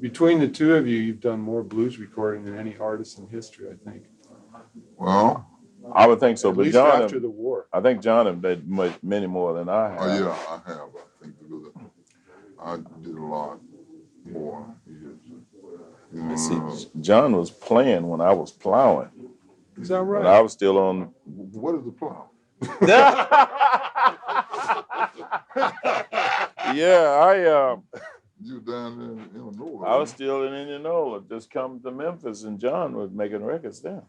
Between the two of you, you've done more blues recording than any artist in history, I think. Well, I would think so, At but least John, after the war. I think John have did many more than I have. oh yeah, I have. I think because I did a lot more. See, John was playing when I was plowing. Is that But right? I was still on. What is the plow? Yeah, You down there in Illinois? I was still in Indianola, just come to Memphis, and John was making records there.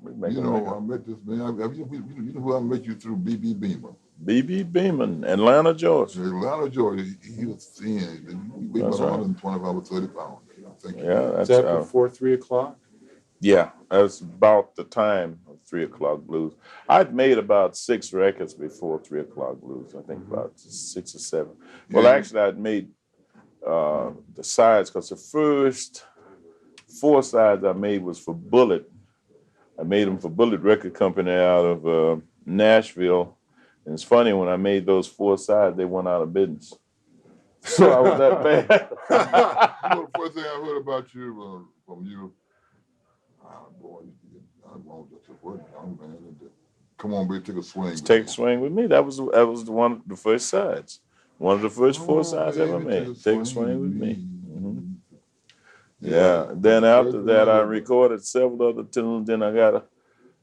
You know, I met this man. You know who I met you through? B.B. Beamer. B.B. Beeman, Atlanta, Georgia. Atlanta, Georgia. He was thin. He weighed about 125 or 30 pounds. I think. Yeah, Is that's that before 3 o'clock? Yeah, that's about the time of 3 o'clock blues. I'd made about 6 records before 3 o'clock blues. I think about 6 or 7. Well, actually, I'd made the sides because the first 4 sides I made was for Bullet. I made them for Bullet Record Company out of Nashville. And it's funny, when I made those 4 sides, they went out of business. So I was that bad. You know, the first thing I heard about you from you, boy, I'm just a young man. Come on, baby, take a swing. Take a swing with me. That was one of the first sides. One of the first 4 sides I ever made. Take a swing with me. Mm-hmm. Yeah. Then after that, I recorded several other tunes. Then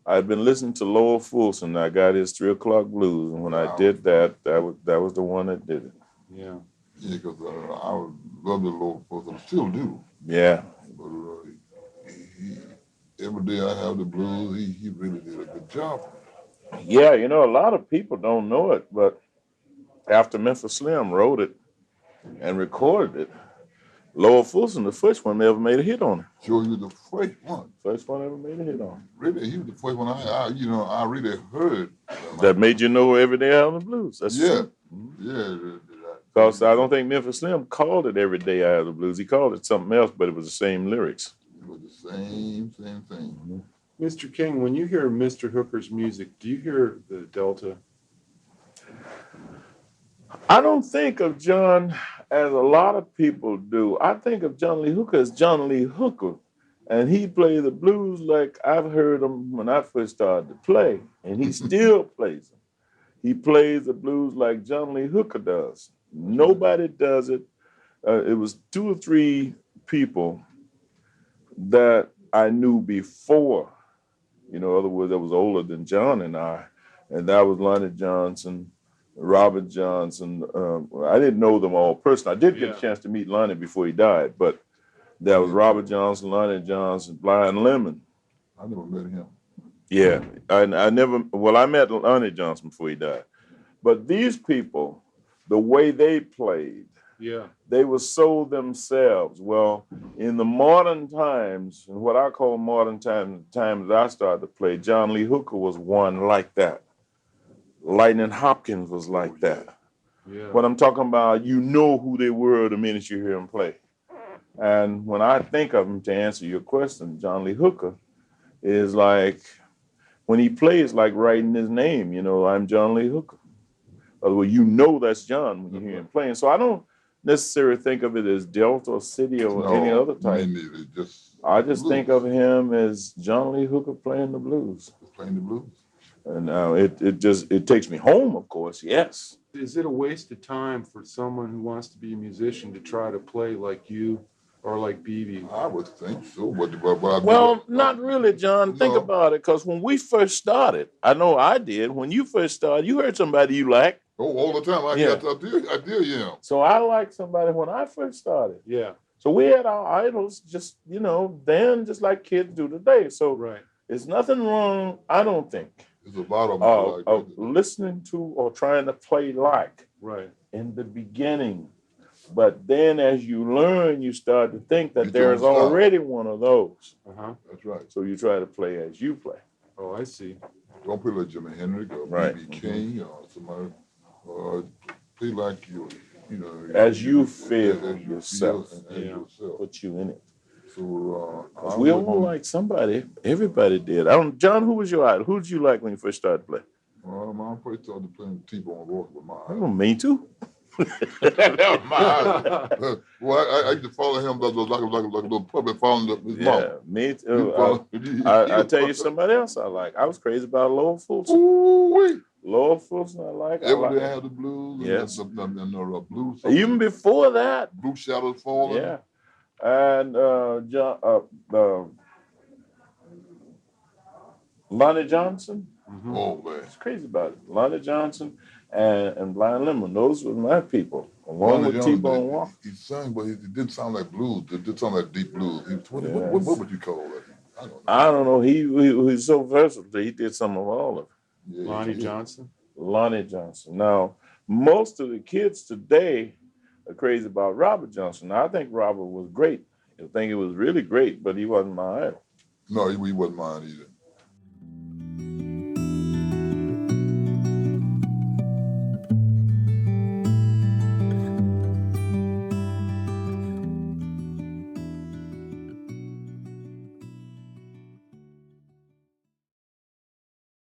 I'd been listening to Lowell Fulson. I got his 3 o'clock blues, and when I did that was the one that did it. Yeah. Yeah, because I love the Lowell Fulson. I still do. Yeah. But every day I have the blues. He really did a good job. Yeah, you know, a lot of people don't know it, but after Memphis Slim wrote it and recorded it, Lowell Fulson, the first one, ever made a hit on it. Sure, he was the first one. First one ever made a hit on it. Really, he was the first one I really heard. That made you know Every Day Out on the Blues. That's true. Yeah. Because I don't think Memphis Slim called it Every Day Out of the Blues. He called it something else, but it was the same lyrics. It was the same thing. Mm-hmm. Mr. King, when you hear Mr. Hooker's music, do you hear the Delta? I don't think of John as a lot of people do. I think of John Lee Hooker as John Lee Hooker. And he played the blues like I've heard them when I first started to play. And he still plays them. He plays the blues like John Lee Hooker does. Nobody does it. It was 2 or 3 people that I knew before. You know, in other words, that was older than John and I. And that was Lonnie Johnson, Robert Johnson. I didn't know them all personally. I did get a chance to meet Lonnie before he died, but that was Robert Johnson, Lonnie Johnson, Blind Lemon. I never met him. Yeah, I met Lonnie Johnson before he died. But these people, the way they played, they were so themselves. Well, in the modern times, and what I call modern times, the times that I started to play, John Lee Hooker was one like that. Lightning Hopkins was like that. Yeah. What I'm talking about, you know who they were the minute you hear them play. And when I think of him, to answer your question, John Lee Hooker is like, when he plays, like writing his name, you know, I'm John Lee Hooker. Otherwise, you know that's John when you hear him playing. So I don't necessarily think of it as Delta or City or any other type. I just think of him as John Lee Hooker playing the blues. Playing the blues. And it takes me home, of course, yes. Is it a waste of time for someone who wants to be a musician to try to play like you or like BB? I would think so. Well, not really, John. Think about it, because when we first started, I know I did. When you first started, you heard somebody you liked. Oh, all the time. I did, yeah. So I liked somebody when I first started. Yeah. So we had our idols just, you know, then just like kids do today. So there's nothing wrong, I don't think, it's a bottom of listening to or trying to play like in the beginning. But then as you learn, you start to think that there's already one of those. That's right. So you try to play as you play. Oh, I see. Don't play like Jimi Hendrix or B.B. King or somebody. Play like you know. As you feel yourself. Put you in it. So we all like somebody. Everybody did. John, who was your idol? Who did you like when you first started playing? Well, I first started playing T-Bone Walker with my idol. Oh, me too. Never mind. Well, I used to follow him like a little puppet following his Yeah, mama. me too. I tell you somebody else I like. I was crazy about Lowell Fulton. Ooh-wee. Lowell Fulton I like. Every day I had the blues Yes. and the blues. Even before that. Blue Shadows Falling. Yeah. And Lonnie Johnson. Mhm. Oh man. It's crazy about it. Lonnie Johnson and Blind Lemon. Those were my people. Along Lonnie with Johnson, T-Bone Walker. he sang, but it didn't sound like blues. It did sound like deep blues. What would you call it? I don't know. I don't know. He's so versatile. He did some of all of it. Yeah, Lonnie Johnson. Lonnie Johnson. Now, most of the kids today are crazy about Robert Johnson. Now, I think Robert was great. I think it was really great, but he wasn't my idol. No, he wasn't mine either.